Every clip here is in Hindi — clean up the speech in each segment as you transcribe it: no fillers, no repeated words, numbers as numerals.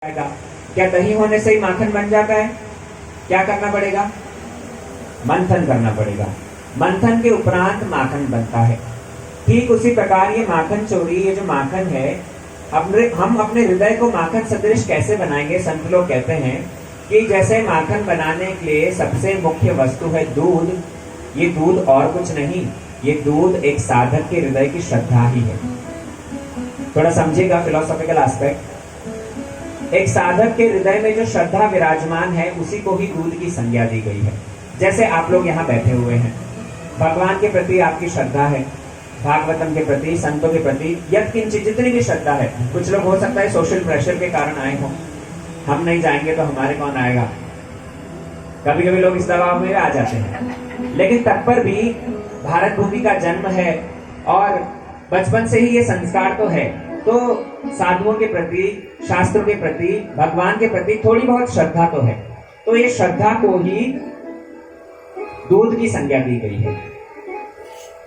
क्या दही होने से ही माखन बन जाता है? क्या करना पड़ेगा? मंथन करना पड़ेगा। मंथन के उपरांत माखन बनता है। ठीक उसी प्रकार ये माखन चोरी, ये जो माखन है, हम अपने हृदय को माखन सदृश कैसे बनाएंगे? संत लोग कहते हैं कि जैसे माखन बनाने के लिए सबसे मुख्य वस्तु है दूध। ये दूध और कुछ नहीं, ये दूध एक साधक के हृदय की श्रद्धा ही है। थोड़ा समझिएगा फिलोसॉफिकल एस्पेक्ट। एक साधक के हृदय में जो श्रद्धा विराजमान है उसी को ही दूध की संज्ञा दी गई है। जैसे आप लोग यहाँ बैठे हुए हैं, भगवान के प्रति आपकी श्रद्धा है, भागवतम के प्रति, संतों के प्रति, यत्किंचित जितनी भी श्रद्धा है। कुछ लोग हो सकता है सोशल प्रेशर के कारण आए हों, हम नहीं जाएंगे तो हमारे कौन आएगा, कभी कभी लोग इस दबाव में आ जाते हैं। लेकिन तब पर भी भारत भूमि का जन्म है और बचपन से ही ये संस्कार तो है, तो साधुओं के प्रति, शास्त्रों के प्रति, भगवान के प्रति थोड़ी बहुत श्रद्धा तो है। तो ये श्रद्धा को ही दूध की संज्ञा दी गई है।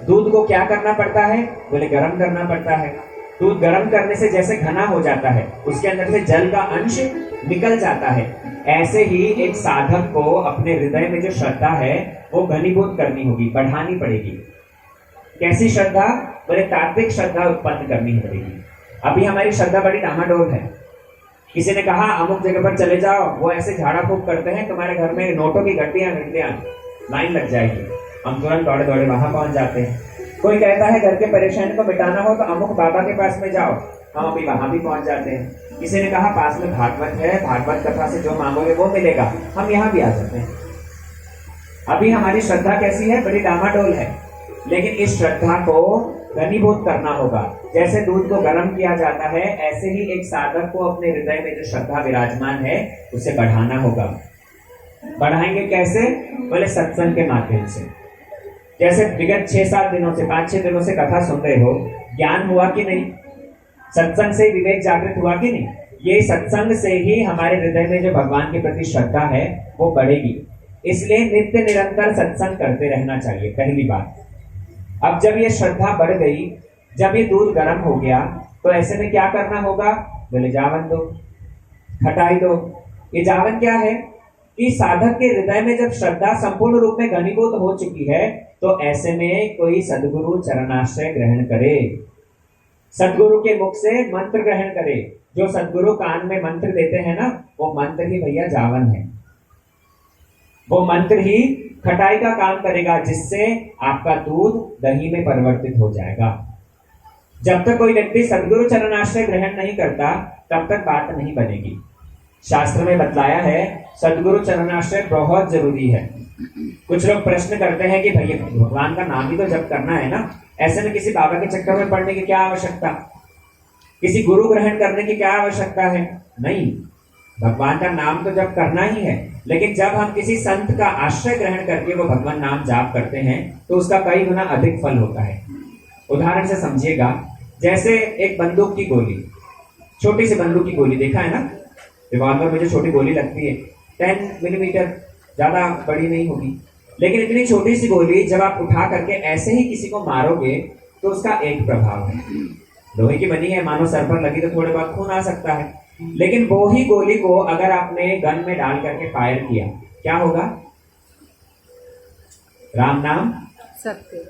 दूध को क्या करना पड़ता है? बोले गर्म करना पड़ता है। दूध गर्म करने से जैसे घना हो जाता है, उसके अंदर से जल का अंश निकल जाता है, ऐसे ही एक साधक को अपने हृदय में जो श्रद्धा है वो घनीभूत करनी होगी, बढ़ानी पड़ेगी। कैसी श्रद्धा? बोले तात्विक श्रद्धा उत्पन्न करनी पड़ेगी। अभी हमारी श्रद्धा बड़ी डामाडोल है। किसी ने कहा अमुक जगह पर चले जाओ, वो ऐसे झाड़ा फूक करते हैं, तुम्हारे घर में नोटों की गड्डियां लाइन लग जाएगी। हम तुरंत दौड़े दौड़े वहां पहुंच जाते हैं। कोई कहता है घर के परेशानी को मिटाना हो तो अमुक बाबा के पास में जाओ, हम अभी वहां भी पहुंच जाते हैं। किसी ने कहा पास में भागवत है, भागवत कथा से जो मांगोगे वो मिलेगा, हम यहाँ भी आ जाते हैं। अभी हमारी श्रद्धा कैसी है? बड़ी डामाडोल है। लेकिन इस श्रद्धा को घनीभूत करना होगा। जैसे दूध को गर्म किया जाता है, ऐसे ही एक साधक को अपने हृदय में जो श्रद्धा विराजमान है उसे बढ़ाना होगा। बढ़ाएंगे कैसे? बोले सत्संग के माध्यम से। जैसे विगत 6-7 दिनों से, 5-6 दिनों से कथा सुन रहे हो, ज्ञान हुआ कि नहीं? सत्संग से विवेक जागृत हुआ कि नहीं? ये सत्संग से ही हमारे हृदय में जो भगवान के प्रति श्रद्धा है वो बढ़ेगी। इसलिए नित्य निरंतर सत्संग करते रहना चाहिए, पहली बात। अब जब ये श्रद्धा बढ़ गई, जब ये दूध गर्म हो गया, तो ऐसे में क्या करना होगा? बोले जावन दो, खटाई दो। ये जावन क्या है? कि साधक के हृदय में जब श्रद्धा संपूर्ण रूप में घनीभूत हो चुकी है, तो ऐसे में कोई सद्गुरु चरणाश्रय ग्रहण करे, सद्गुरु के मुख से मंत्र ग्रहण करे। जो सद्गुरु कान में मंत्र देते हैं ना, वो मंत्र ही भैया जावन है। वो मंत्र ही खटाई का काम करेगा, जिससे आपका दूध दही में परिवर्तित हो जाएगा। जब तक कोई व्यक्ति सद्गुरु चरणाश्रय ग्रहण नहीं करता, तब तक बात नहीं बनेगी। शास्त्र में बतलाया है सद्गुरु चरणाश्रय बहुत जरूरी है। कुछ लोग प्रश्न करते हैं कि भैया भगवान का नाम ही तो जप करना है ना, ऐसे में किसी बाबा के चक्कर में पड़ने की क्या आवश्यकता, किसी गुरु ग्रहण करने की क्या आवश्यकता है? नहीं, भगवान का नाम तो जप करना ही है। लेकिन जब हम किसी संत का आश्रय ग्रहण करके वो भगवान नाम जाप करते हैं, तो उसका कई गुना अधिक फल होता है। उदाहरण से समझिएगा, जैसे एक बंदूक की गोली, छोटी सी बंदूक की गोली देखा है ना, रिवॉल्वर में जो छोटी गोली लगती है 10 मिलीमीटर, ज्यादा बड़ी नहीं होगी। लेकिन इतनी छोटी सी गोली जब आप उठा करके ऐसे ही किसी को मारोगे तो उसका एक प्रभाव है। लोहे की बनी है, मानो सर पर लगी तो थोड़े बहुत खून आ सकता है। लेकिन वो ही गोली को अगर आपने गन में डाल करके फायर किया, क्या होगा? राम नाम सत्य,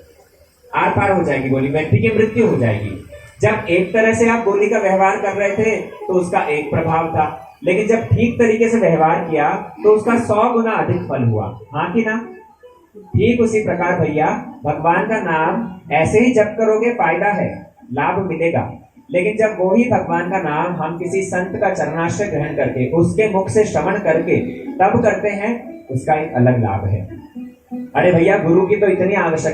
आर पार हो जाएगी गोली, व्यक्ति की मृत्यु हो जाएगी। जब एक तरह से आप गोली का व्यवहार कर रहे थे तो उसका एक प्रभाव था, लेकिन जब ठीक तरीके से व्यवहार किया तो उसका 100 गुना अधिक फल हुआ। हाँ कि ना? ठीक उसी प्रकार भैया भगवान का नाम ऐसे ही जप करोगे, फायदा है, लाभ मिलेगा। लेकिन जब वो ही भगवान का नाम हम किसी संत का चरणाश्रय ग्रहण करके, उसके मुख से श्रवण करके तब करते हैं, उसका एक अलग लाभ है। अरे भैया गुरु की तो इतनी आवश्यकता